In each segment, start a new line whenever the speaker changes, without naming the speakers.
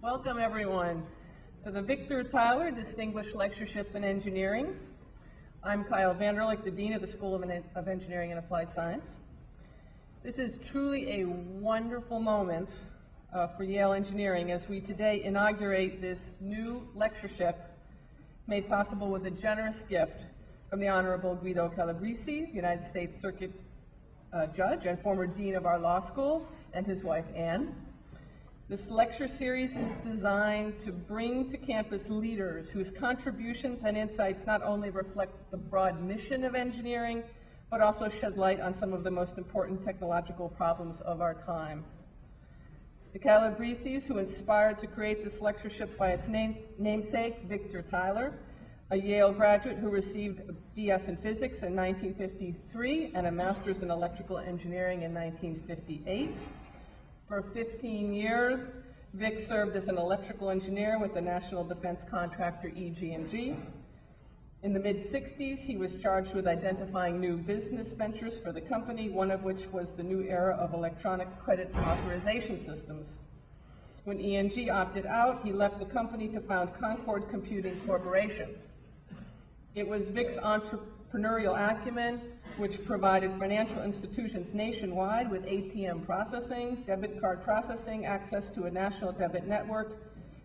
Welcome, everyone, to the Victor Tyler Distinguished Lectureship in Engineering. I'm Kyle Vanderlick, the Dean of the School of Engineering and Applied Science. This is truly a wonderful moment for Yale Engineering as we today inaugurate this new lectureship made possible with a generous gift from the Honorable Guido Calabresi, the United States Circuit Judge and former Dean of our law school, and his wife, Anne. This lecture series is designed to bring to campus leaders whose contributions and insights not only reflect the broad mission of engineering, but also shed light on some of the most important technological problems of our time. The Calabresis, who inspired to create this lectureship by its namesake, Victor Tyler, a Yale graduate who received a BS in physics in 1953 and a master's in electrical engineering in 1958. For 15 years, Vic served as an electrical engineer with the national defense contractor EG&G. In the mid-60s, he was charged with identifying new business ventures for the company, one of which was the new era of electronic credit authorization systems. When E&G opted out, he left the company to found Concord Computing Corporation. It was Vic's entrepreneurial acumen which provided financial institutions nationwide with ATM processing, debit card processing, access to a national debit network,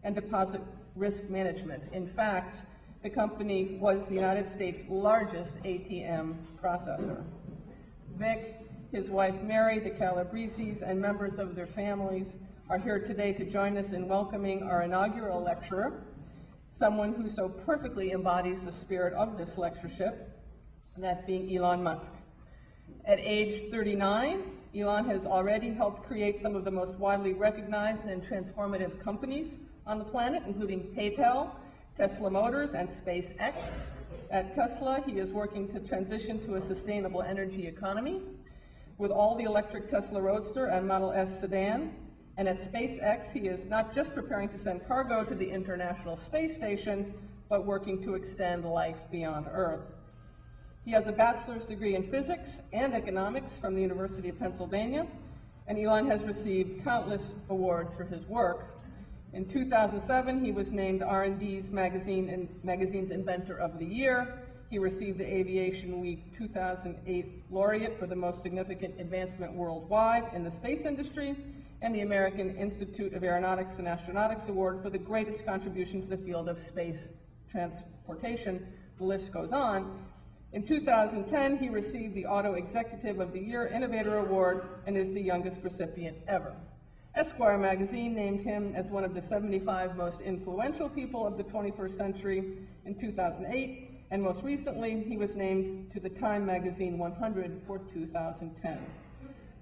and deposit risk management. In fact, the company was the United States' largest ATM processor. Vic, his wife Mary, the Calabresis, and members of their families are here today to join us in welcoming our inaugural lecturer, someone who so perfectly embodies the spirit of this lectureship, that being Elon Musk. At age 39, Elon has already helped create some of the most widely recognized and transformative companies on the planet, including PayPal, Tesla Motors, and SpaceX. At Tesla, he is working to transition to a sustainable energy economy with all the electric Tesla Roadster and Model S sedan. And at SpaceX, he is not just preparing to send cargo to the International Space Station, but working to extend life beyond Earth. He has a bachelor's degree in physics and economics from the University of Pennsylvania, and Elon has received countless awards for his work. In 2007, he was named R&D's magazine's Inventor of the Year. He received the Aviation Week 2008 Laureate for the most significant advancement worldwide in the space industry, and the American Institute of Aeronautics and Astronautics Award for the greatest contribution to the field of space transportation. The list goes on. In 2010, he received the Auto Executive of the Year Innovator Award and is the youngest recipient ever. Esquire magazine named him as one of the 75 most influential people of the 21st century in 2008, and most recently, he was named to the Time magazine 100 for 2010.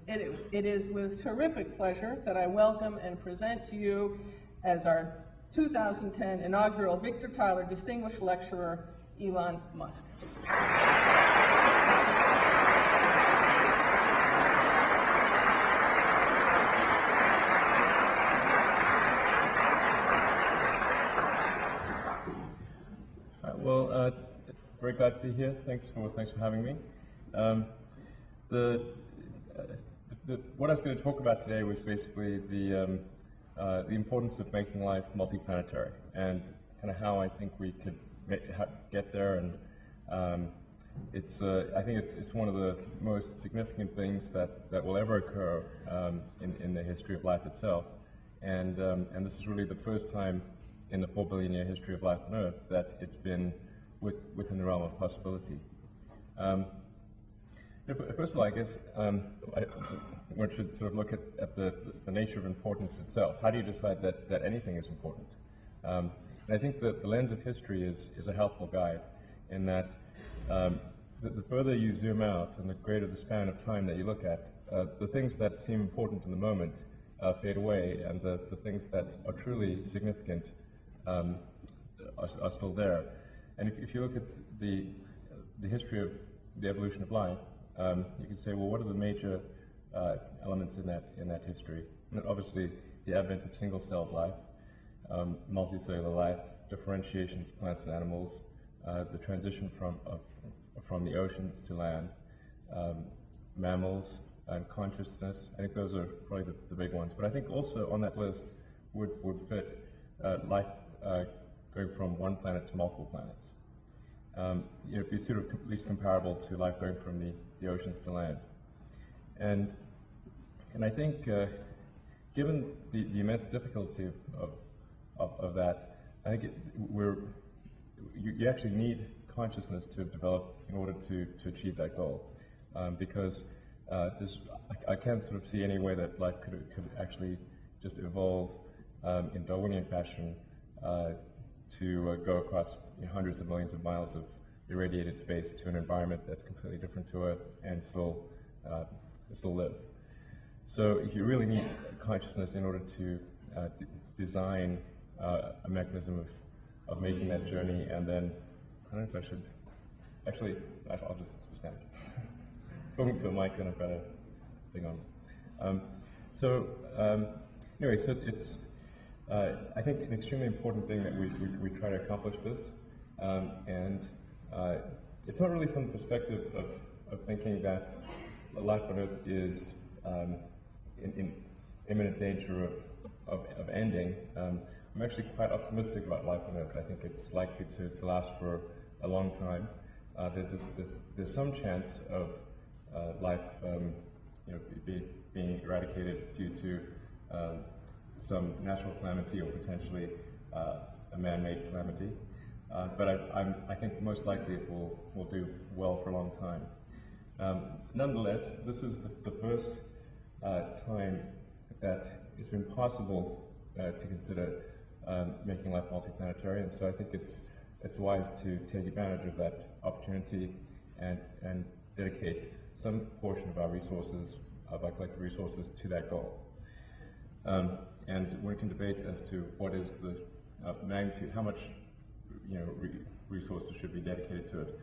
It is with terrific pleasure that I welcome and present to you as our 2010 inaugural Victor Tyler Distinguished Lecturer, Elon Musk.
Very glad to be here. Thanks for having me. What I was going to talk about today was basically the importance of making life multiplanetary and kind of how I think we could get there. And I think it's one of the most significant things that will ever occur in the history of life itself. And this is really the first time in the 4 billion year history of life on Earth that it's been within the realm of possibility. First of all, I guess one should sort of look at the nature of importance itself. How do you decide that anything is important? And I think that the lens of history is a helpful guide in that the further you zoom out and the greater the span of time that you look at, the things that seem important in the moment fade away, and the things that are truly significant are still there. And if you look at the history of the evolution of life, you can say, well, what are the major elements in that history? And obviously, the advent of single-celled life, multicellular life, differentiation of plants and animals, the transition from the oceans to land, mammals, and consciousness. I think those are probably the big ones. But I think also on that list, would fit life going from one planet to multiple planets. It'd be sort of at least comparable to life going from the oceans to land. And I think, given the immense difficulty of that, I think you actually need consciousness to develop in order to achieve that goal, because I can't sort of see any way that life could actually just evolve in Darwinian fashion to go across hundreds of millions of miles of irradiated space to an environment that's completely different to Earth and still live. So you really need consciousness in order to design a mechanism of making that journey, and then, I don't know if I should, actually, I'll just stand. Talking to a mic and I've got a thing on. Anyway, so it's, I think, an extremely important thing that we try to accomplish this, and it's not really from the perspective of thinking that life on Earth is in imminent danger of ending. I'm actually quite optimistic about life on Earth. I think it's likely to last for a long time. There's some chance of life being eradicated due to some natural calamity or potentially a man-made calamity. But I think most likely it will do well for a long time. Nonetheless, this is the first time that it's been possible to consider making life multiplanetary, and so I think it's wise to take advantage of that opportunity and dedicate some portion of our resources, of our collective resources, to that goal. And one can debate as to what is the magnitude, how much resources should be dedicated to it.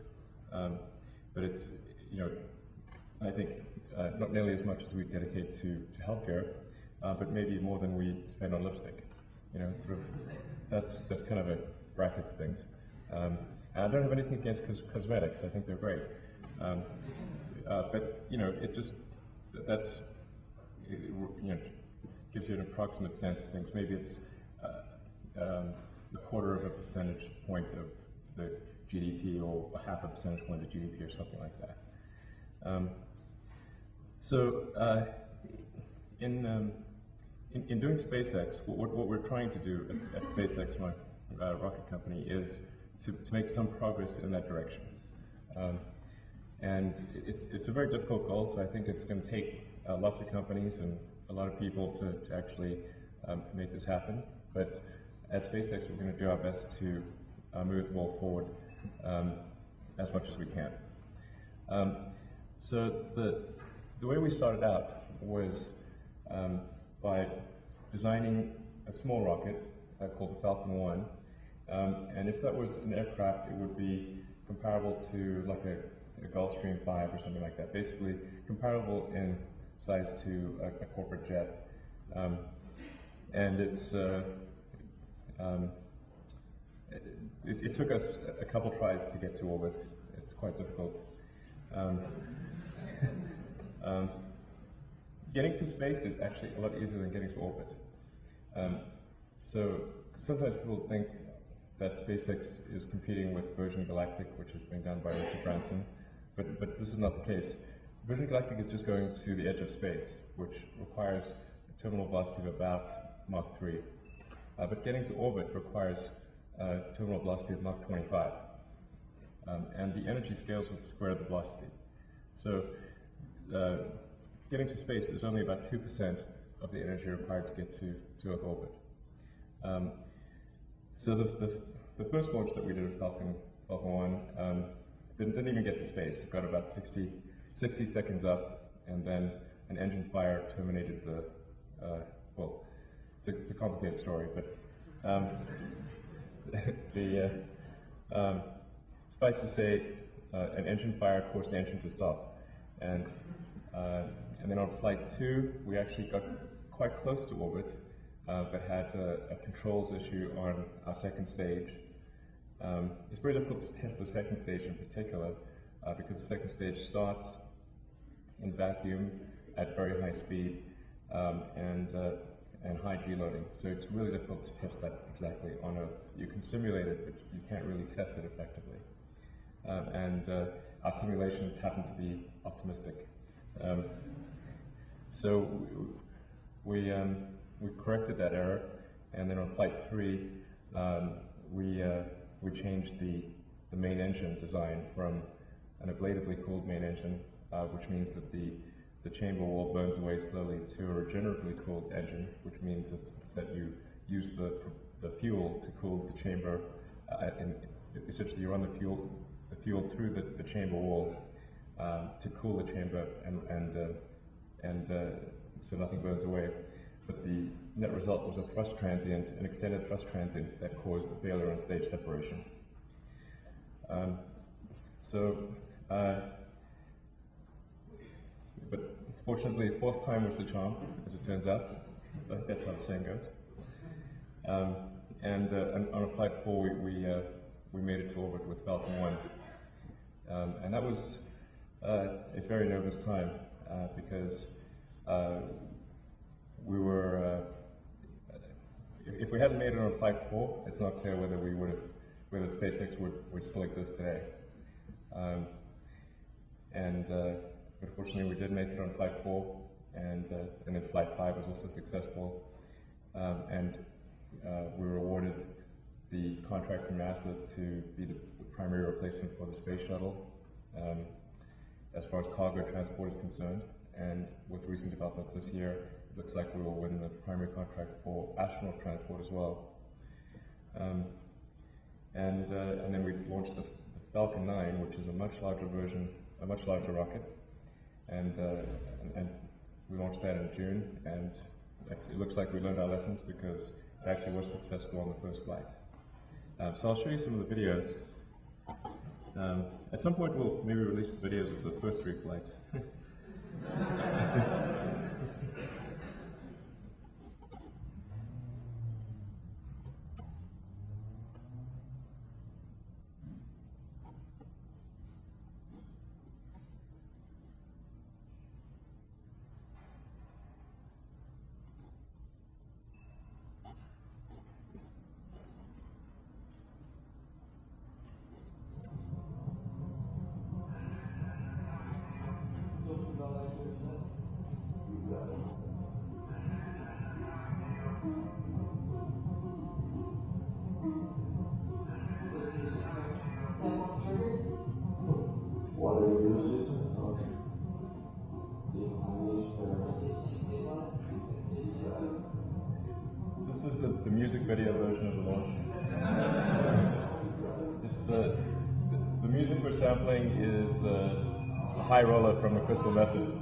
But it's, I think not nearly as much as we dedicate to healthcare, but maybe more than we spend on lipstick. Sort of that's kind of a brackets things. And I don't have anything against cosmetics. I think they're great. But it just gives you an approximate sense of things. Maybe it's a quarter of a percentage point of the GDP, or a half a percentage point of the GDP, or something like that. In doing SpaceX, what we're trying to do at SpaceX, my rocket company, is to make some progress in that direction. And it's a very difficult goal, so I think it's going to take lots of companies and a lot of people to actually make this happen. But at SpaceX, we're going to do our best to move the ball forward as much as we can. So the way we started out was by designing a small rocket called the Falcon 1. And if that was an aircraft, it would be comparable to like a Gulfstream 5 or something like that. Basically comparable in size to a corporate jet. And it took us a couple tries to get to orbit. It's quite difficult. Getting to space is actually a lot easier than getting to orbit. So sometimes people think that SpaceX is competing with Virgin Galactic, which is being done by Richard Branson, but this is not the case. Virgin Galactic is just going to the edge of space, which requires a terminal velocity of about Mach 3. But getting to orbit requires a terminal velocity of Mach 25. And the energy scales with the square of the velocity. So getting to space is only about 2% of the energy required to get to Earth orbit. So the first launch that we did with Falcon 1 didn't even get to space. It got about 60 seconds up, and then an engine fire terminated well, it's a complicated story, but suffice to say, an engine fire caused the engine to stop. And then on flight 2, we actually got quite close to orbit, but had a controls issue on our second stage. It's very difficult to test the second stage in particular, because the second stage starts in vacuum at very high speed, and and high G loading. So it's really difficult to test that exactly on Earth. You can simulate it, but you can't really test it effectively. Our simulations happen to be optimistic. So we corrected that error, and then on flight 3, we changed the main engine design from an ablatively cooled main engine, which means that the chamber wall burns away slowly, to a regeneratively cooled engine, which means that you use the fuel to cool the chamber, and essentially you run the fuel through the chamber wall to cool the chamber, and so nothing burns away. But the net result was a thrust transient, an extended thrust transient that caused the failure on stage separation. But fortunately, fourth time was the charm, as it turns out. I think that's how the saying goes. And on a flight 4, we made it to orbit with Falcon 1. And that was a very nervous time because we were, if we hadn't made it on flight 4, it's not clear whether whether SpaceX would still exist today. But fortunately, we did make it on flight 4, and then flight 5 was also successful, and we were awarded the contract from NASA to be the primary replacement for the space shuttle as far as cargo transport is concerned. And with recent developments this year, it looks like we will win the primary contract for astronaut transport as well. And then we launched the Falcon 9, which is a much larger version, a much larger rocket, and we launched that in June, and it looks like we learned our lessons because it actually was successful on the first flight. So I'll show you some of the videos. At some point we'll maybe release the videos of the first 3 flights. This is the music video version of the launch. It's the music we're sampling is a high roller from the Crystal Method.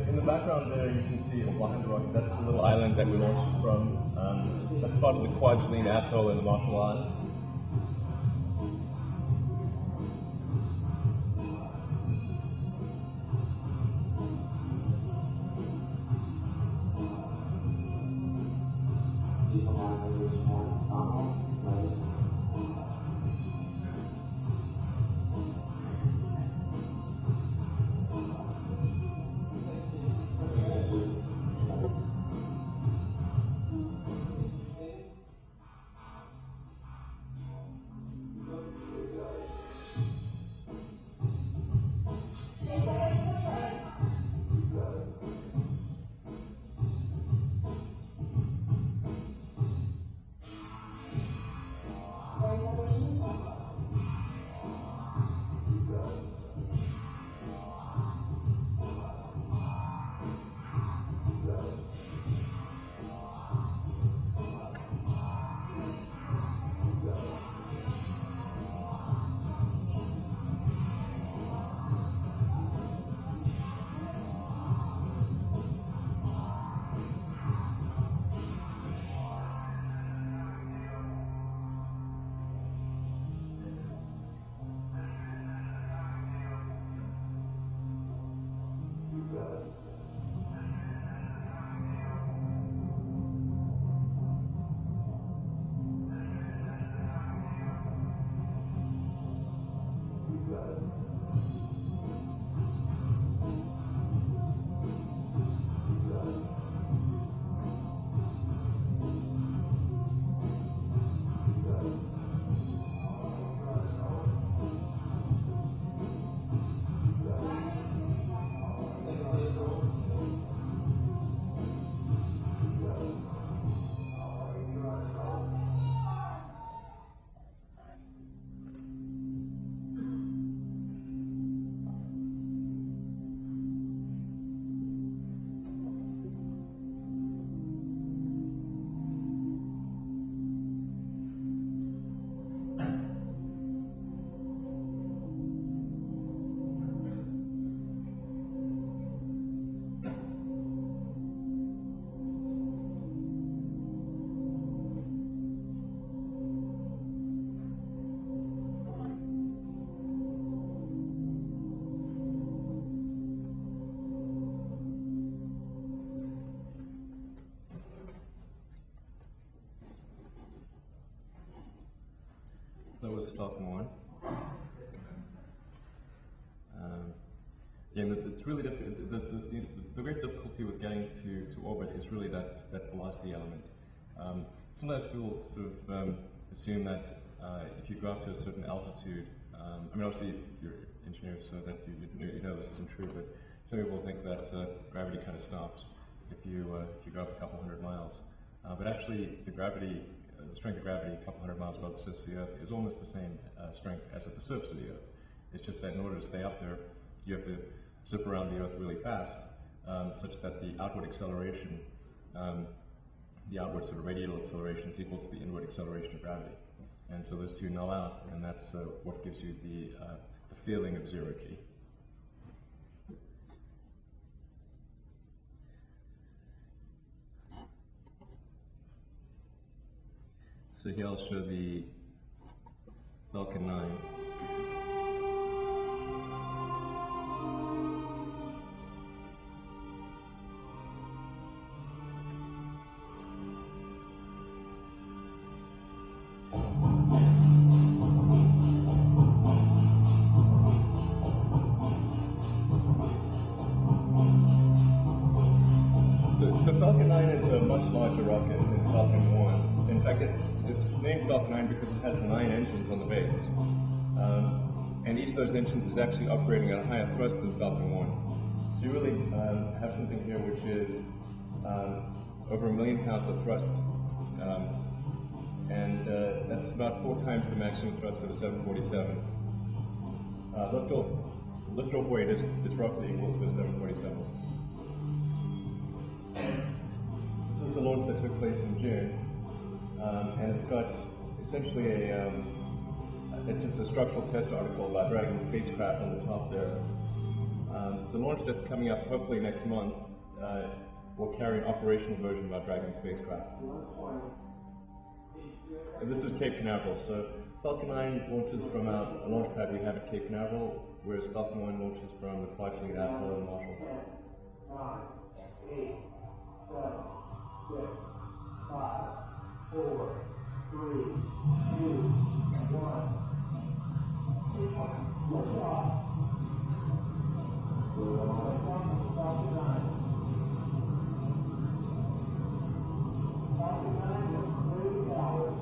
In the background there, you can see behind the rocket, that's the little island that we launched from. That's part of the Kwajalein Atoll in the Marshall Islands. this Falcon 1. Yeah, it's really the great difficulty with getting to orbit is really that velocity element. Sometimes people sort of assume that if you go up to a certain altitude, I mean, obviously you're engineers, so that you know this isn't true, but some people think that gravity kind of stops if you go up a couple hundred miles. But actually, the strength of gravity a couple hundred miles above the surface of the Earth is almost the same strength as at the surface of the Earth. It's just that in order to stay up there, you have to zip around the Earth really fast, such that the outward acceleration, the outward sort of radial acceleration is equal to the inward acceleration of gravity. And so those two null out, and that's what gives you the feeling of zero G. So here I'll show the Falcon 9. So Falcon 9 is a much larger rocket than Falcon 1. In fact, it's named Falcon 9 because it has 9 engines on the base. And each of those engines is actually operating at a higher thrust than Falcon 1. So you really have something here which is over 1 million pounds of thrust. And that's about 4 times the maximum thrust of a 747. Liftoff weight is roughly equal to a 747. This is the launch that took place in June, and it's got essentially just a structural test article about Dragon spacecraft on the top there. The launch that's coming up hopefully next month will carry an operational version of our Dragon spacecraft. And this is Cape Canaveral, so Falcon 9 launches from a launch pad we have at Cape Canaveral, whereas Falcon 1 launches from the Kwajalein Atoll in Marshall. 9, 8, 7, 6, 5, 4, 3, 2, 1. Lift off. Falcon 9. Falcon 9 is 30 hours.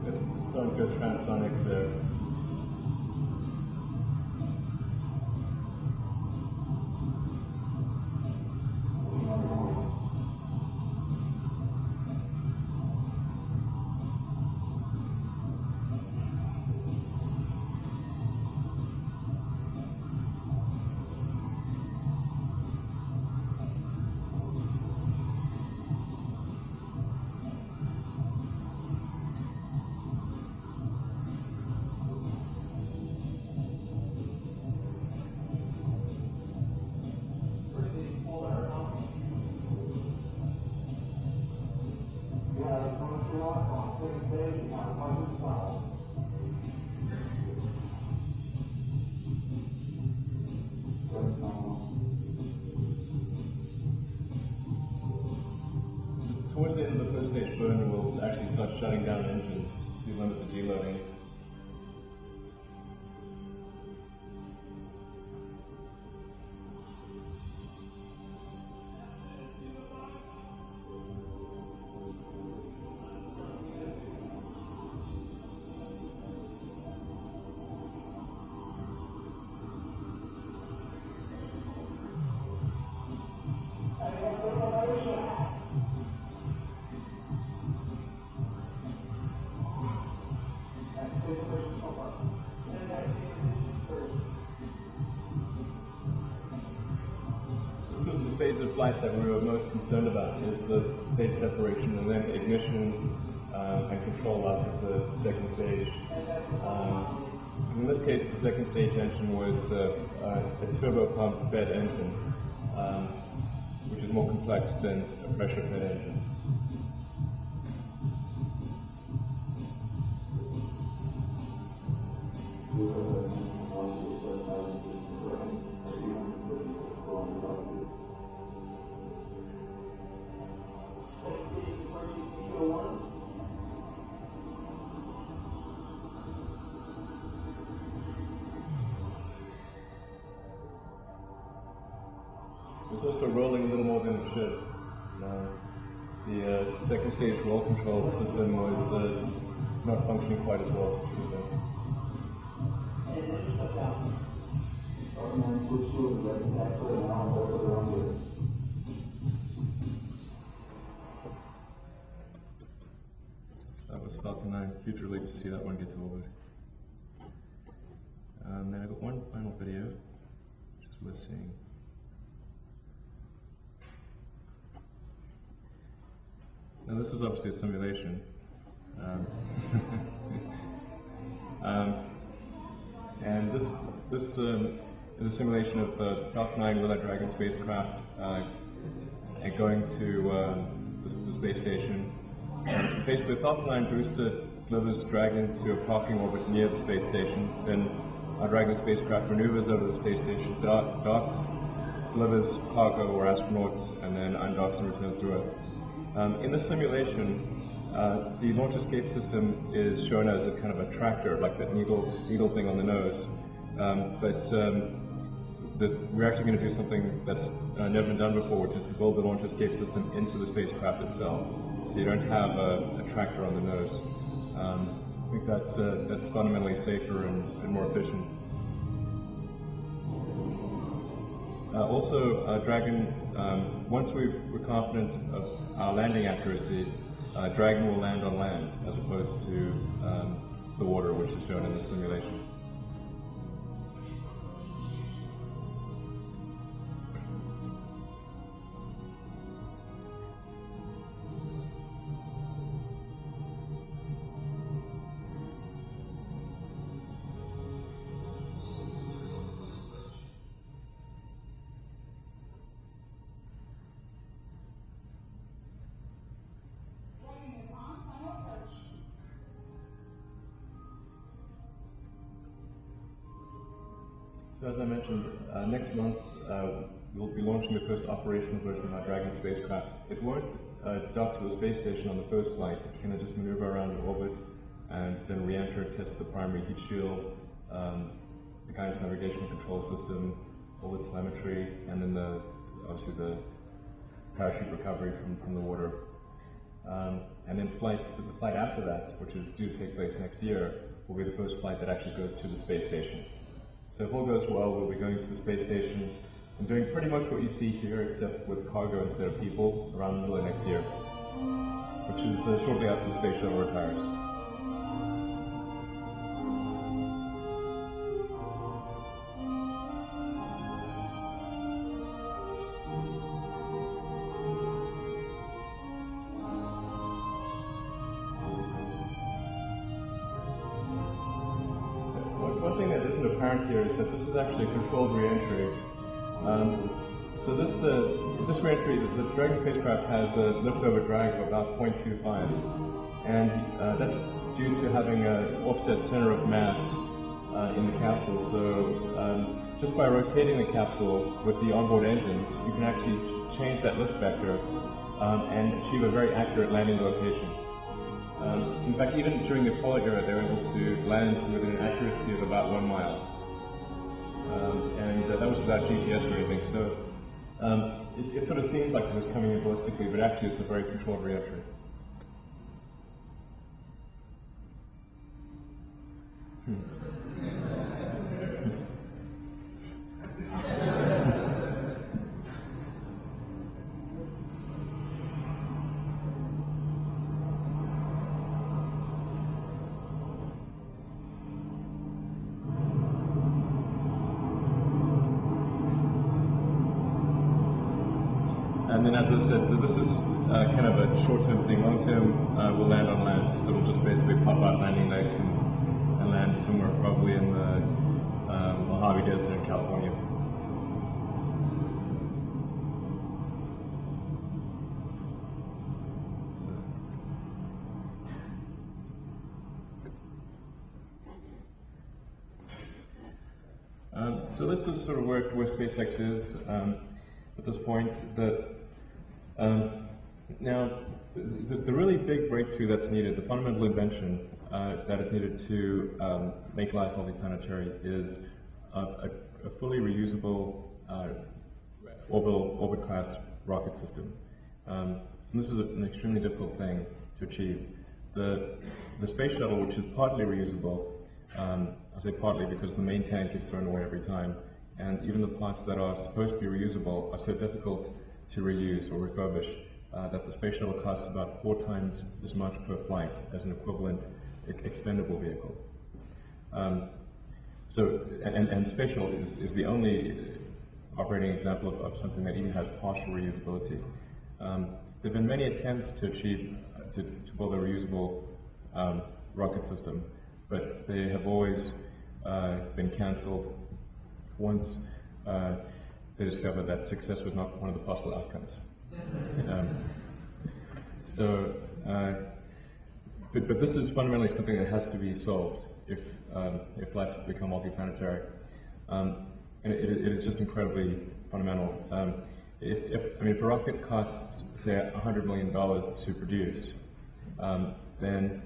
It's starting to go transonic there. Towards the end of the first stage burn, we'll actually start shutting down engines to limit the deloading. stages of flight that we were most concerned about is the stage separation and then ignition and control out of the second stage. In this case, the second stage engine was a turbo pump fed engine, which is more complex than a pressure fed engine. It was also rolling a little more than it should. The second stage roll control system was not functioning quite as well as it should have been. That was Falcon 9. Huge relief to see that one get to orbit. Then I got one final video, which is worth seeing. Now this is obviously a simulation. And this is a simulation of the Falcon 9 Willow Dragon spacecraft and going to the space station. Basically, the Falcon 9 booster delivers Dragon to a parking orbit near the space station. Then our Dragon spacecraft maneuvers over the space station, docks, delivers cargo or astronauts, and then undocks and returns to Earth. In this simulation, the launch escape system is shown as a kind of a tractor, like that needle thing on the nose. We're actually going to do something that's never been done before, which is to build the launch escape system into the spacecraft itself. So you don't have a tractor on the nose. I think that's fundamentally safer and more efficient. Also, Dragon, once we're confident of our landing accuracy, Dragon will land on land as opposed to the water, which is shown in the simulation. So as I mentioned, next month we'll be launching the first operational version of our Dragon spacecraft. It won't dock to the space station on the first flight. It's going to just maneuver around in orbit and then re-enter, test the primary heat shield, the guidance navigation and control system, all the telemetry, and then obviously the parachute recovery from the water. And then the flight after that, which is due to take place next year, will be the first flight that actually goes to the space station. So if all goes well, we'll be going to the space station and doing pretty much what you see here, except with cargo instead of people, around the middle of next year, which is shortly after the space shuttle retires. One thing that isn't apparent here is that this is actually a controlled re-entry. So this re-entry, the Dragon spacecraft has a liftover drag of about 0.25, and that's due to having an offset center of mass in the capsule. So just by rotating the capsule with the onboard engines, you can actually change that lift vector and achieve a very accurate landing location. In fact, even during the Apollo era, they were able to land within an accuracy of about 1 mile. And that was without GPS or anything. So it sort of seems like it was coming in ballistically, but actually it's a very controlled re-entry. then, as I said, this is kind of a short-term thing. Long-term, we'll land on land. So it'll just basically pop out landing legs and land somewhere probably in the Mojave Desert in California. So this is sort of where SpaceX is at this point. Now, the really big breakthrough that's needed, the fundamental invention that is needed to make life multiplanetary is a fully reusable orbit-class rocket system. And this is an extremely difficult thing to achieve. The space shuttle, which is partly reusable, I say partly because the main tank is thrown away every time, and even the parts that are supposed to be reusable are so difficult to reuse or refurbish that the space shuttle costs about 4 times as much per flight as an equivalent expendable vehicle. And space shuttle is the only operating example of something that even has partial reusability. There have been many attempts to achieve, to build a reusable rocket system, but they have always been cancelled once they discovered that success was not one of the possible outcomes. But this is fundamentally something that has to be solved if life is to become multiplanetary. And it is just incredibly fundamental. If a rocket costs, say, $100 million to produce, then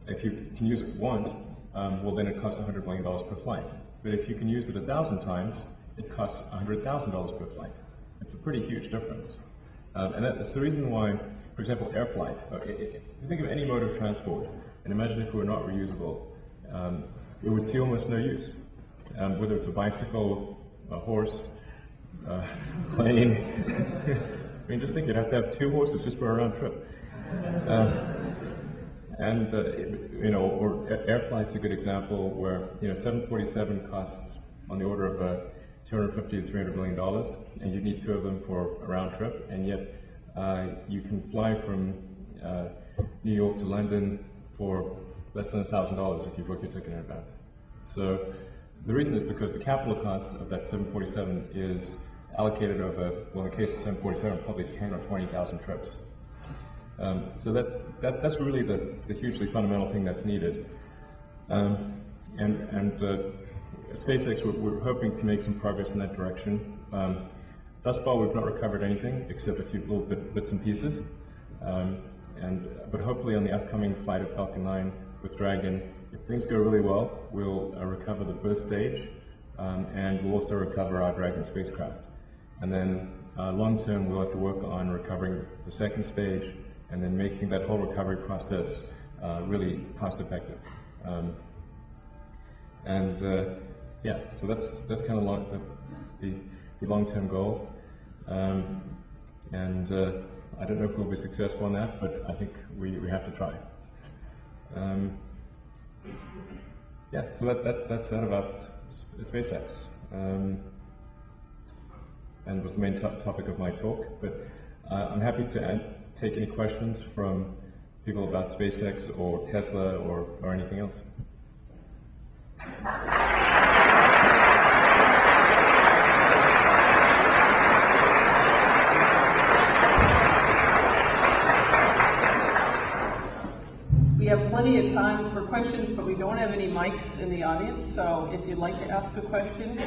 if you can use it once, well, then it costs $100 million per flight. But if you can use it 1,000 times, it costs $100,000 per flight. It's a pretty huge difference. And that's the reason why, for example, air flight. If you think of any mode of transport, and imagine if it were not reusable, it would see almost no use. Whether it's a bicycle, a horse, plane. I mean, just think, you'd have to have 2 horses just for a round trip. Or air flight's a good example where, 747 costs on the order of $250 to $300 million, and you need 2 of them for a round trip, and yet you can fly from New York to London for less than $1,000 if you book your ticket in advance. So the reason is because the capital cost of that 747 is allocated over, well, in the case of 747, probably 10 or 20,000 trips. So that's really the hugely fundamental thing that's needed. SpaceX, we're hoping to make some progress in that direction. Thus far, we've not recovered anything except a few little bits and pieces. But hopefully, on the upcoming flight of Falcon 9 with Dragon, if things go really well, we'll recover the first stage, and we'll also recover our Dragon spacecraft. And then long term, we'll have to work on recovering the second stage, and then making that whole recovery process really cost effective. So that's kind of the long-term goal. I don't know if we'll be successful in that, but I think we have to try. So that's that about SpaceX. And was the main topic of my talk, but I'm happy to take any questions from people about SpaceX or Tesla or anything else.
We have plenty of time for questions, but we don't have any mics in the audience, so if you'd like to ask a question,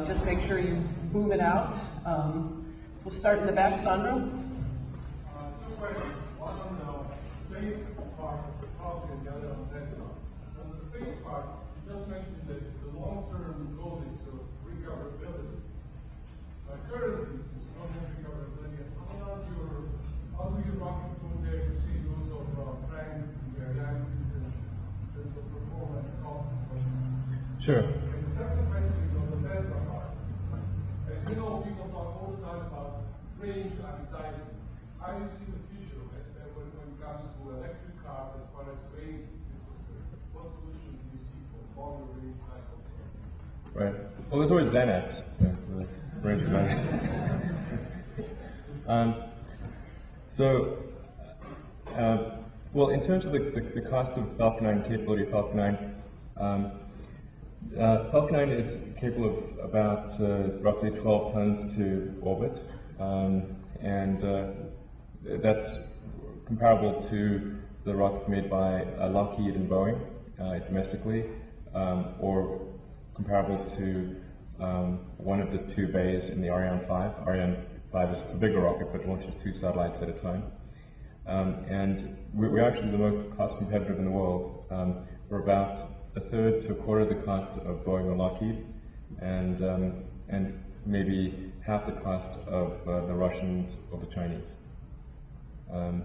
just make sure you boom it out. We'll start in the back, Sandro.
2 questions. One on the space part of the talk and the other on Tesla. On the space part, you just mentioned that the long-term goal is recoverability. Currently, it's not recoverability. How do your rockets compare to see those of France and the Ariane system in terms of performance, cost?
Sure.
And the second question is on the Tesla part. As you know, people talk all the time about range anxiety. How do you see the future when it comes to electric cars as far as range is concerned? What solution do you see for longer range type of cars?
Right. Well, there's always Xanax. Range of So, well, in terms of the cost of Falcon 9 and capability of Falcon 9, Falcon 9 is capable of about roughly 12 tons to orbit, and that's comparable to the rockets made by Lockheed and Boeing domestically, or comparable to one of the two bays in the Ariane 5. Ariane 5 is a bigger rocket, but launches 2 satellites at a time. And we're actually the most cost competitive in the world. We're about a third to a quarter of the cost of Boeing or Lockheed, and maybe half the cost of the Russians or the Chinese. I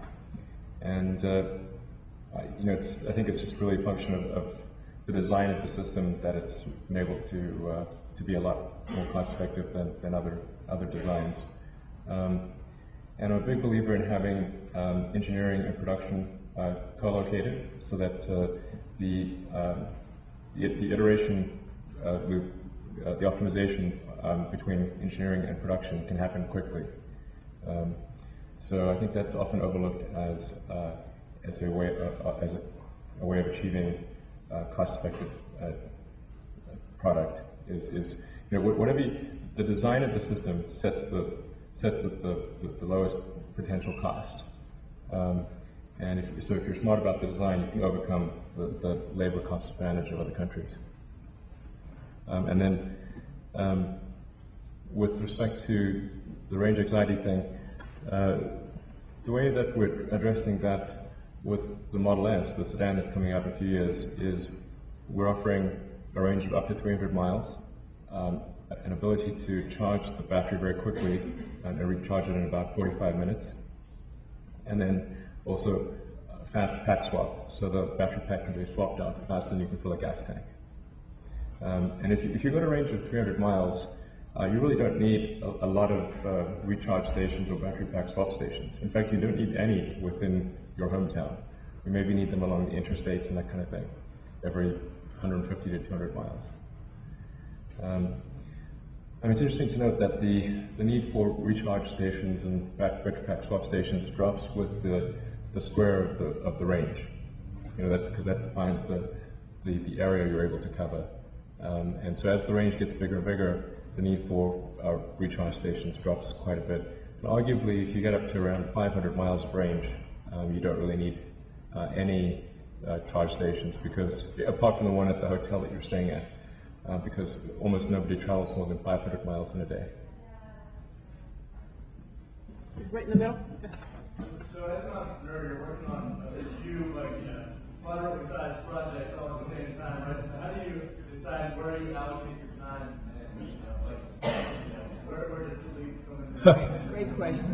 think it's just really a function of the design of the system that it's been able to be a lot more cost effective than other designs. And I'm a big believer in having engineering and production co-located, so that the iteration loop, the optimization between engineering and production can happen quickly. So I think that's often overlooked as a way of achieving cost-effective product. Is whatever the design of the system sets the lowest potential cost. And if you're smart about the design, you can overcome the labor cost advantage of other countries. And then, with respect to the range anxiety thing, the way that we're addressing that with the Model S, the sedan that's coming out in a few years, is we're offering a range of up to 300 miles, an ability to charge the battery very quickly and recharge it in about 45 minutes, and then also a fast pack swap, so the battery pack can be swapped out faster than you can fill a gas tank. And if you've got a range of 300 miles, you really don't need a lot of recharge stations or battery pack swap stations. In fact, you don't need any within your hometown. You maybe need them along the interstates and that kind of thing, every 150 to 200 miles. And it's interesting to note that the need for recharge stations and battery pack swap stations drops with the square of the range, because that defines the area you're able to cover. And so as the range gets bigger and bigger, the need for recharge stations drops quite a bit. And arguably, if you get up to around 500 miles of range, you don't really need any charge stations, because apart from the one at the hotel that you're staying at, because almost nobody travels more than 500 miles in a day.
Right in the middle.
So as an entrepreneur, you're working on a few moderately sized projects all at the same time, right? So how do you decide where you allocate your time and where does sleep come in?
Great question.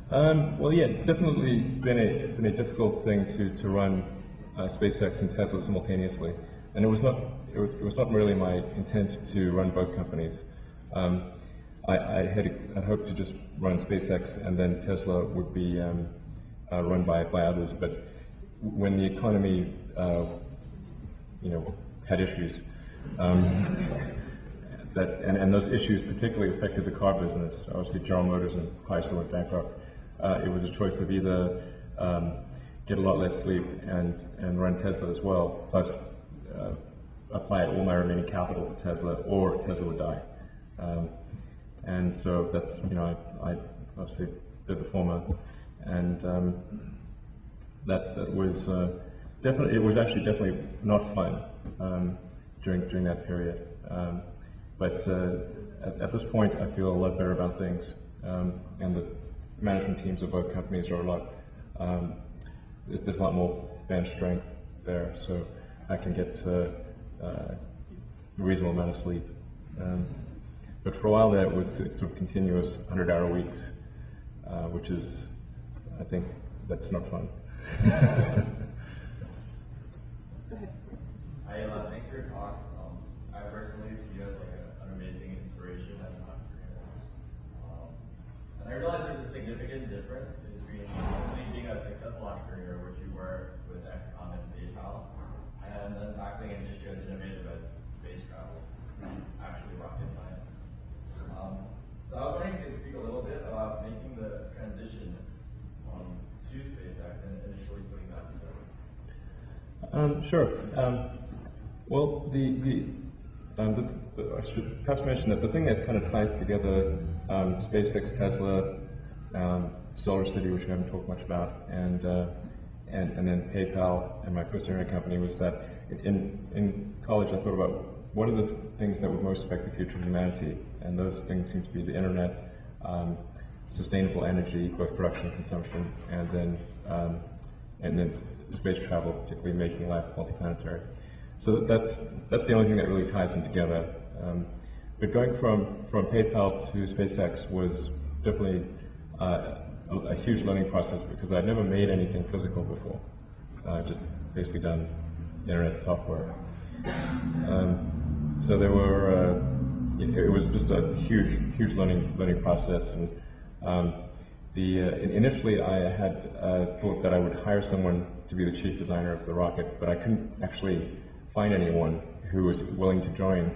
Well, yeah, it's definitely been a difficult thing to run SpaceX and Tesla simultaneously, and it was not really my intent to run both companies. I had hoped to just run SpaceX and then Tesla would be run by others, but when the economy had issues, and those issues particularly affected the car business. Obviously, General Motors and Chrysler went bankrupt. It was a choice of either get a lot less sleep and run Tesla as well, plus apply all my remaining capital to Tesla, or Tesla would die. And so that's, I obviously did the former, and that was definitely not fun during that period. But at this point, I feel a lot better about things, and the management teams of both companies are a lot. There's a lot more bench strength there, so I can get a reasonable amount of sleep. But for a while there, it was sort of continuous 100-hour weeks, which is, I think, that's not fun.
Hi, Elon. Thanks for your talk. I personally see you as an amazing inspiration as an entrepreneur. And I realize there's a significant difference between being a successful entrepreneur, which you were with XCOM and PayPal, and then tackling an issue as innovative as space travel, which is actually rocket science. So I was wondering if you could speak a little bit about making the transition to SpaceX and initially putting that together?
Sure. Well, I should perhaps mention that the thing that kind of ties together SpaceX, Tesla, Solar City, which we haven't talked much about, and then PayPal and my first internet company was that in college I thought about what are the things that would most affect the future of humanity, and those things seem to be the internet, sustainable energy, both production and consumption, and then space travel, particularly making life multiplanetary. So that's the only thing that really ties them together. But going from PayPal to SpaceX was definitely a huge learning process because I'd never made anything physical before, just basically done internet software. So there were, it was just a huge learning process. And initially I had thought that I would hire someone to be the chief designer of the rocket, but I couldn't actually find anyone who was willing to join,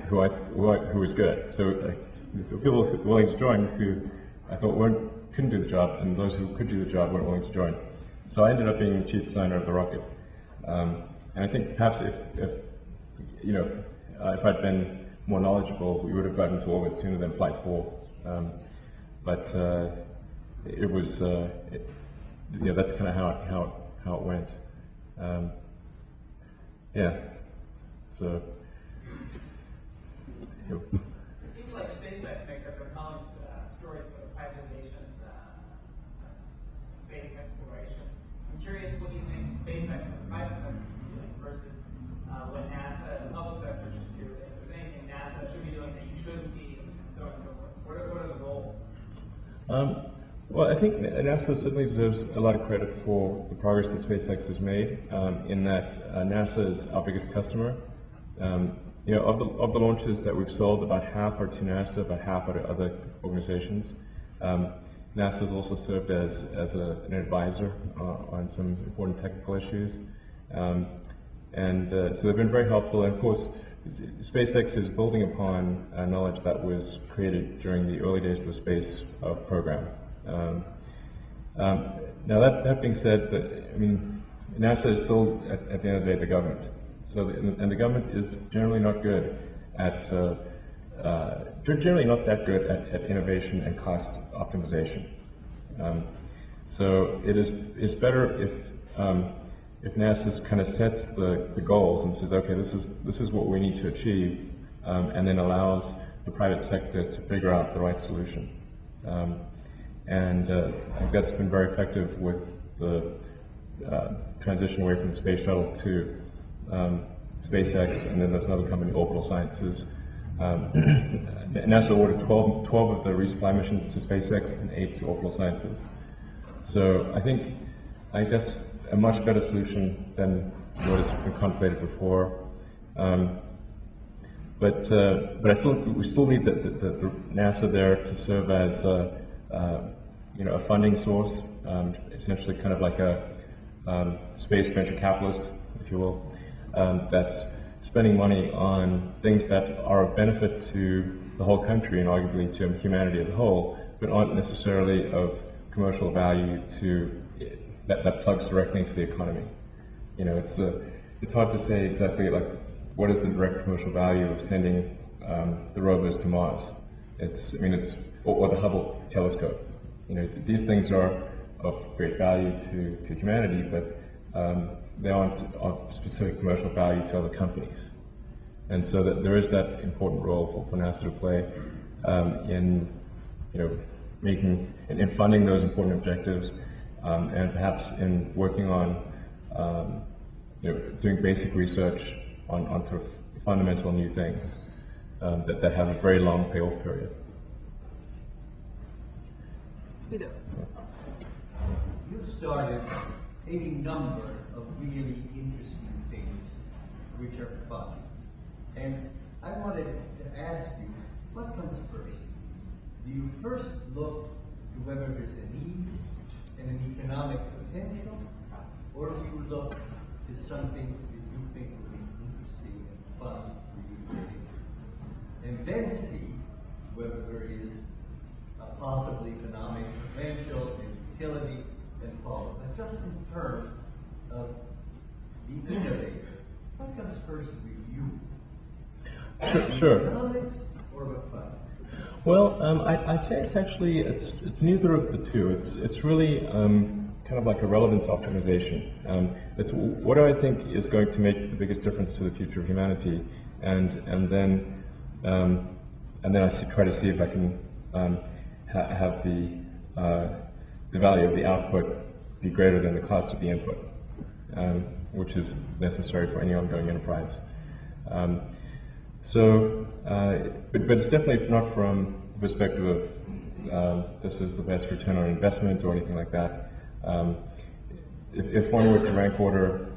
who was good. So people willing to join who I thought couldn't do the job, and those who could do the job weren't willing to join. So I ended up being the chief designer of the rocket. And I think perhaps if I'd been more knowledgeable, we would have gotten to orbit sooner than Flight 4. But it was, that's kind of how it went. So.
It seems like SpaceX makes a compelling story for the privatization of space exploration. I'm curious what you think SpaceX and the private sector should be doing versus what NASA and the public sector should do. If there's anything NASA should be doing that you shouldn't be, and so on and so forth. What are the goals?
Well, I think NASA certainly deserves a lot of credit for the progress that SpaceX has made, in that NASA is our biggest customer. Of the launches that we've sold, about half are to NASA, about half are to other organizations. NASA has also served as an advisor on some important technical issues. So they've been very helpful. And of course, SpaceX is building upon knowledge that was created during the early days of the space program. Now that being said, NASA is still at the end of the day the government. So the government is generally not good at at innovation and cost optimization. So it's better if NASA kind of sets the goals and says, okay, this is what we need to achieve, and then allows the private sector to figure out the right solution. I think that's been very effective with the transition away from the space shuttle to SpaceX, and then there's another company, Orbital Sciences. NASA ordered 12 of the resupply missions to SpaceX and 8 to Orbital Sciences. So I think that's a much better solution than what has been contemplated before. But we still need the NASA there to serve as a funding source, essentially kind of like a space venture capitalist, if you will, that's spending money on things that are of benefit to the whole country and arguably to humanity as a whole, but aren't necessarily of commercial value that plugs directly into the economy. It's hard to say exactly like what is the direct commercial value of sending the rovers to Mars. Or the Hubble telescope. These things are of great value to humanity, but they aren't of specific commercial value to other companies. And so that there is that important role for NASA to play in making in funding those important objectives, and perhaps in working on doing basic research on sort of fundamental new things that have a very long payoff period.
You've started a number of really interesting things which are fun. And I wanted to ask you, what comes first? Do you first look to whether there's a need and an economic potential, or do you look to something that you think will be interesting and fun for you to do, and then see whether there is a possible economic potential and utility, and follow. But just in terms of the innovator, what comes first with you?
Sure.
Economics or the fun?
Well, I'd say it's neither of the two. It's really kind of like a relevance optimization. It's what do I think is going to make the biggest difference to the future of humanity, and then I try to see if I can have the value of the output be greater than the cost of the input, which is necessary for any ongoing enterprise. But it's definitely not from the perspective of this is the best return on investment or anything like that. If one were to rank order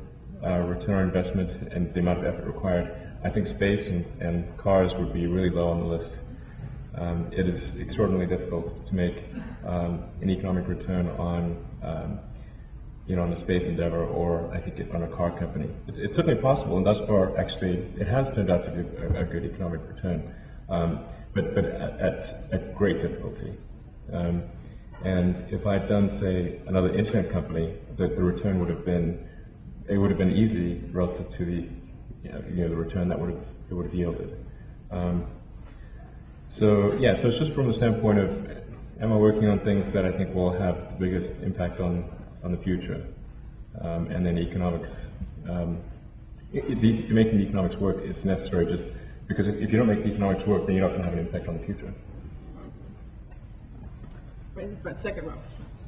return on investment and the amount of effort required, I think space and cars would be really low on the list. It is extraordinarily difficult to make an economic return on on a space endeavor, or I think on a car company. It's certainly possible, and thus far, actually, it has turned out to be a good economic return, but at great difficulty. And if I'd done, say, another internet company, the return would have been easy relative to the return that it would have yielded. So it's just from the standpoint of, am I working on things that I think will have the biggest impact on the future, and then economics. Making the economics work is necessary, just because if you don't make the economics work, then you're not going to have an impact on the future.
Right in the front, second row.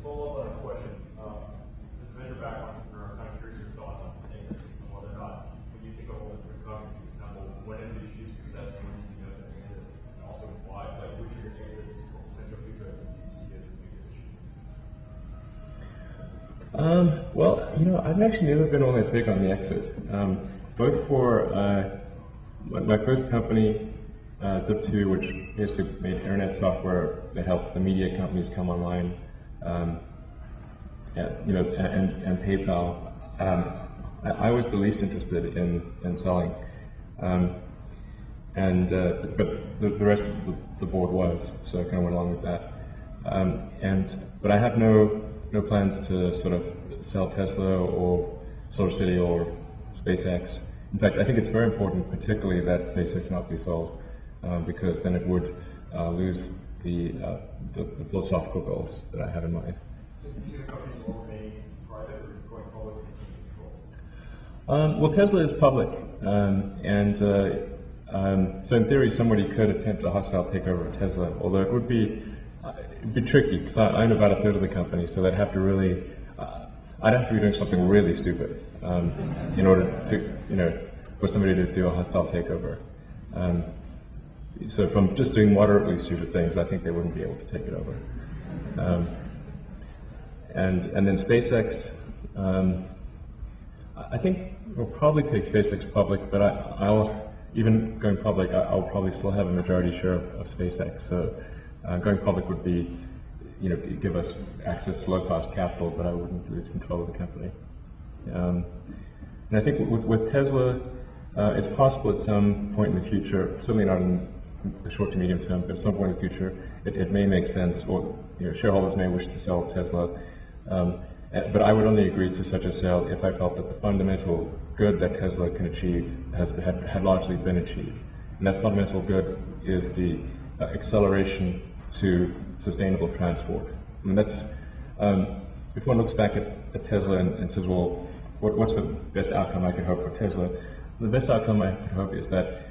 Follow up on a question. As a venture-backed entrepreneur, I'm kind of curious your thoughts on exits and whether or not, when you think of all the different companies, for example, when did you achieve success, when did you know that exit, and also why, like which of your exits or potential future exits do you see as the biggest issue?
Well, I've actually never been all that big on the exit. Both for my first company, Zip2, which basically made internet software that helped the media companies come online, and PayPal. I was the least interested in selling, but the rest of the board was, so I kind of went along with that. But I have no plans to sort of sell Tesla or SolarCity or SpaceX. In fact, I think it's very important, particularly that SpaceX not be sold, because then it would lose the philosophical goals that I have in mind.
So do you see the companies will remain private or going public and control?
Well, Tesla is public, so in theory, somebody could attempt a hostile takeover of Tesla, although it'd be tricky because I own about a third of the company, so I'd have to be doing something really stupid in order to, for somebody to do a hostile takeover. So from just doing moderately stupid things, I think they wouldn't be able to take it over. And then SpaceX, I think we'll probably take SpaceX public, but even going public, I'll probably still have a majority share of SpaceX. So going public would be, give us access to low-cost capital, but I wouldn't lose control of the company. And I think with Tesla, it's possible at some point in the future, certainly not in the short to medium term, but at some point in the future, it may make sense, or shareholders may wish to sell Tesla. But I would only agree to such a sale if I felt that the fundamental good that Tesla can achieve had largely been achieved. And that fundamental good is the acceleration to sustainable transport. I mean, that's, if one looks back at Tesla and says, well, what's the best outcome I could hope for Tesla? The best outcome I could hope is that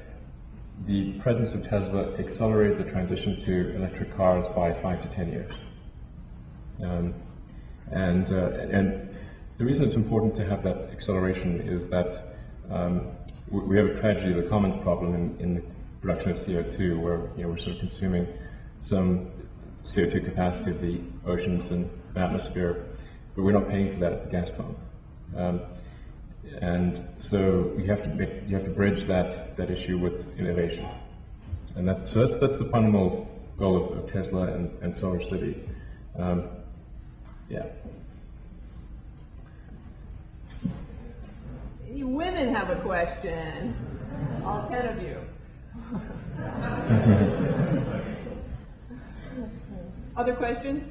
the presence of Tesla accelerated the transition to electric cars by 5 to 10 years. And the reason it's important to have that acceleration is that we have a tragedy, the commons problem in the production of CO2, where we're sort of consuming some CO2 capacity of the oceans and atmosphere, but we're not paying for that at the gas pump. And so you have to bridge that issue with innovation, and that's the fundamental goal of Tesla and SolarCity. Yeah.
You women have a question. All 10 of you. Other questions?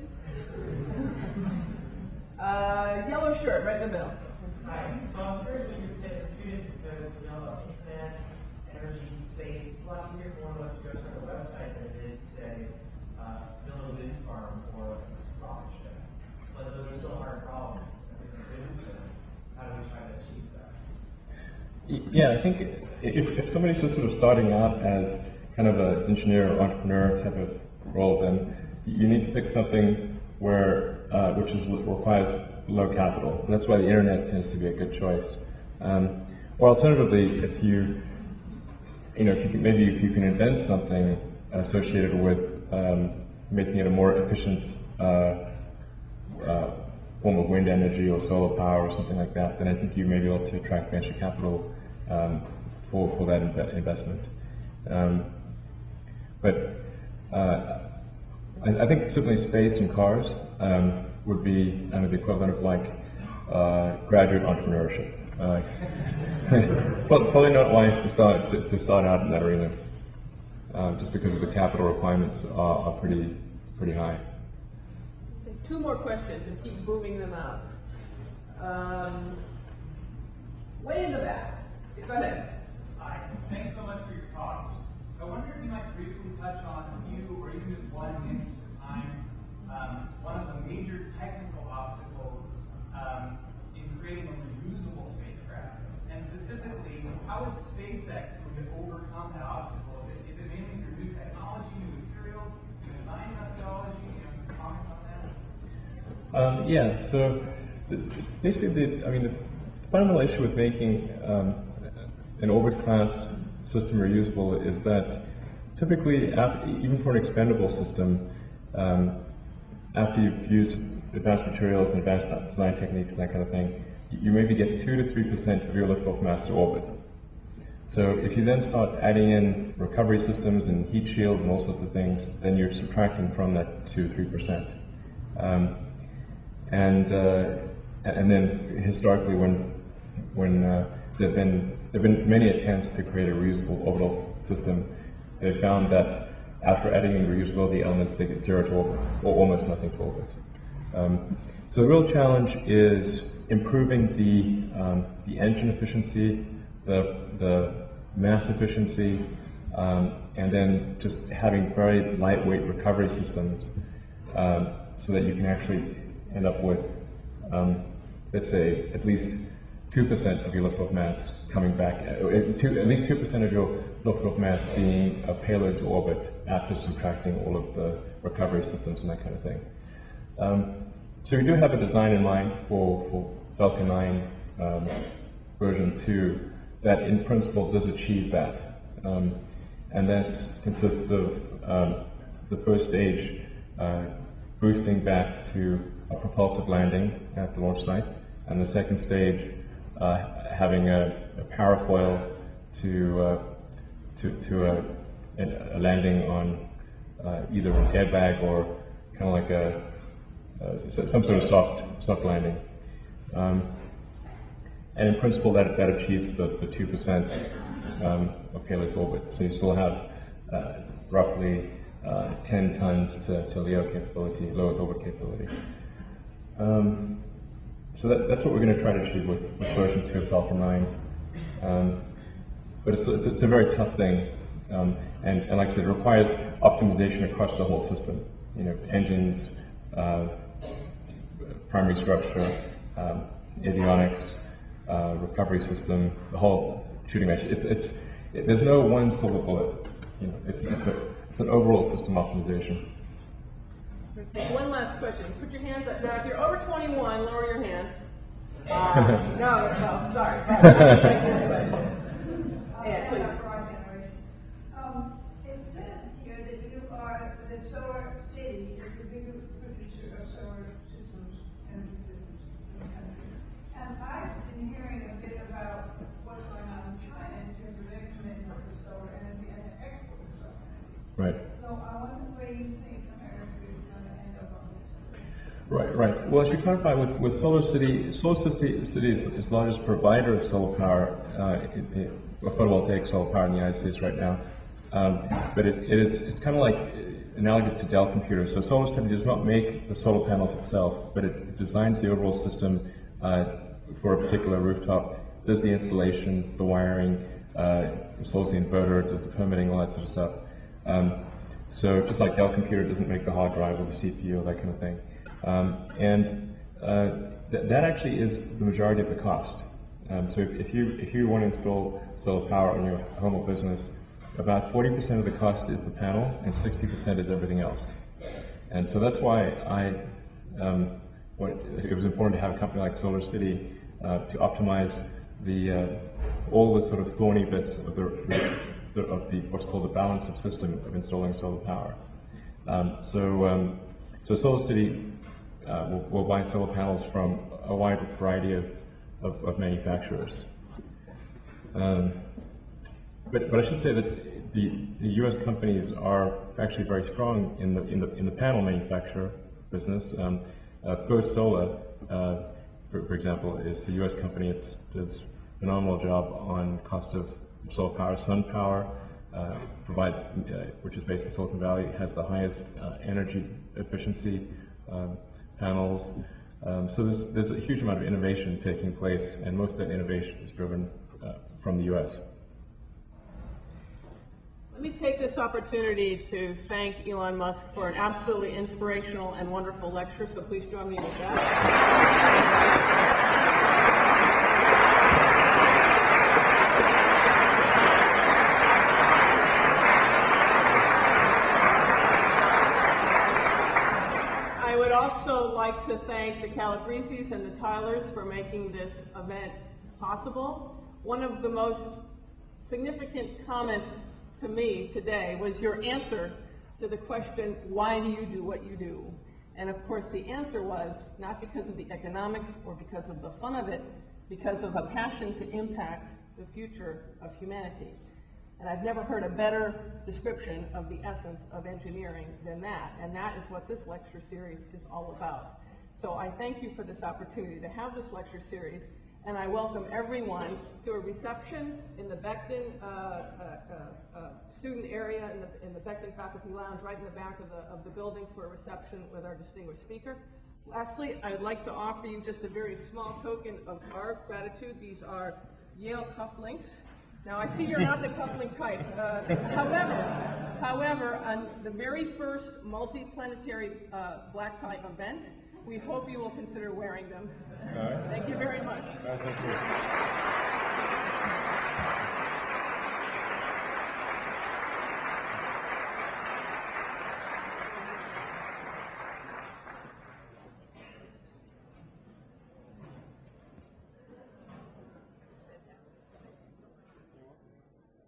Yellow shirt, right in the middle.
Hi. So I'm curious what you would say to students because we know about internet, energy, space. It's a lot easier for one of us to go to a website than it is to say build a wind farm or a rocket ship. But those are still hard problems. How do we try to achieve that?
Yeah, I think if somebody's just sort of starting out as kind of an engineer or entrepreneur type of role, then you need to pick something where which requires low capital. And that's why the internet tends to be a good choice. Or alternatively, if you can invent something associated with making it a more efficient form of wind energy or solar power or something like that, then I think you may be able to attract venture capital for that investment. I think certainly space and cars would be kind of the equivalent of like graduate entrepreneurship. Probably not wise to start out in that arena, just because of the capital requirements are pretty high.
Take 2 more questions and keep moving them out. Way in the back. Go ahead.
Hi. Thanks so much for your talk. I wonder if you might briefly touch on a few, or even just one in the interest of time, one of the major technical obstacles in creating a reusable spacecraft, and specifically, how is SpaceX going to overcome that obstacle? Is it mainly through new technology, new materials, new design methodology? Can you comment on that?
Yeah. So basically, the fundamental issue with making an orbit class system reusable is that typically, even for an expendable system, after you've used advanced materials and advanced design techniques and that kind of thing, you maybe get 2 to 3% of your liftoff mass to orbit. So if you then start adding in recovery systems and heat shields and all sorts of things, then you're subtracting from that 2 to 3%. And then historically, when there've been many attempts to create a reusable orbital system, they found that after adding in reusability elements, they get 0 to orbit, or almost nothing to orbit. So the real challenge is improving the engine efficiency, the mass efficiency, and then just having very lightweight recovery systems, so that you can actually end up with, let's say, at least 2% of your liftoff mass coming back, at least 2% of your liftoff mass being a payload to orbit after subtracting all of the recovery systems and that kind of thing. So we do have a design in mind for Falcon 9 version 2 that in principle does achieve that. And that consists of the first stage boosting back to a propulsive landing at the launch site, and the second stage having a parafoil to a landing on either an airbag or kind of like some sort of soft landing. And in principle, that achieves the 2% of payload to orbit. So you still have roughly 10 tons to LEO capability, low Earth orbit capability. So that's what we're going to try to achieve with version 2 of Falcon 9. But it's a very tough thing, and like I said, it requires optimization across the whole system. Engines, primary structure, avionics, recovery system, the whole shooting range. There's no one silver bullet. It's an overall system optimization.
One last question. Put your hands up. Now, if you're over 21, lower your hand. No, sorry. Yeah, please.
It says here that you are the Solar City is the biggest producer of solar systems, energy systems in the country. And I've been hearing a bit about what's going on in China in terms of their commitment to solar energy and the export of solar energy.
Right.
So I wonder where you think America is going to end up on this.
Right. Well, I should clarify with Solar City is the largest provider of solar power, photovoltaic solar power in the United States right now. But it's kind of like analogous to Dell computers. So SolarCity does not make the solar panels itself, but it designs the overall system for a particular rooftop, does the installation, the wiring, installs the inverter, does the permitting, all that sort of stuff. So just like Dell computer doesn't make the hard drive or the CPU or that kind of thing. That actually is the majority of the cost. So if you want to install solar power on your home or business, about 40% of the cost is the panel and 60% is everything else. And so that's why it was important to have a company like SolarCity to optimize all the sort of thorny bits of what's called the balance of system of installing solar power. So SolarCity will buy solar panels from a wide variety of manufacturers. But I should say that the U.S. companies are actually very strong in the panel manufacturer business. First Solar, for example, is a U.S. company. It does a phenomenal job on cost of solar power. SunPower, which is based in Silicon Valley, has the highest energy efficiency panels. So there's a huge amount of innovation taking place, and most of that innovation is driven from the U.S.
Let me take this opportunity to thank Elon Musk for an absolutely inspirational and wonderful lecture, so please join me with that. I would also like to thank the Calabreses and the Tylers for making this event possible. One of the most significant comments to me today was your answer to the question, why do you do what you do? And of course the answer was not because of the economics or because of the fun of it, because of a passion to impact the future of humanity. And I've never heard a better description of the essence of engineering than that, and that is what this lecture series is all about. So I thank you for this opportunity to have this lecture series, and I welcome everyone to a reception in the Becton student area in the Becton Faculty Lounge, right in the back of the building, for a reception with our distinguished speaker. Lastly, I'd like to offer you just a very small token of our gratitude. These are Yale cufflinks. Now, I see you're not the cufflink type. However, on the very first multi-planetary black tie event, we hope you will consider wearing them. All right. Thank you very much.
Thank you.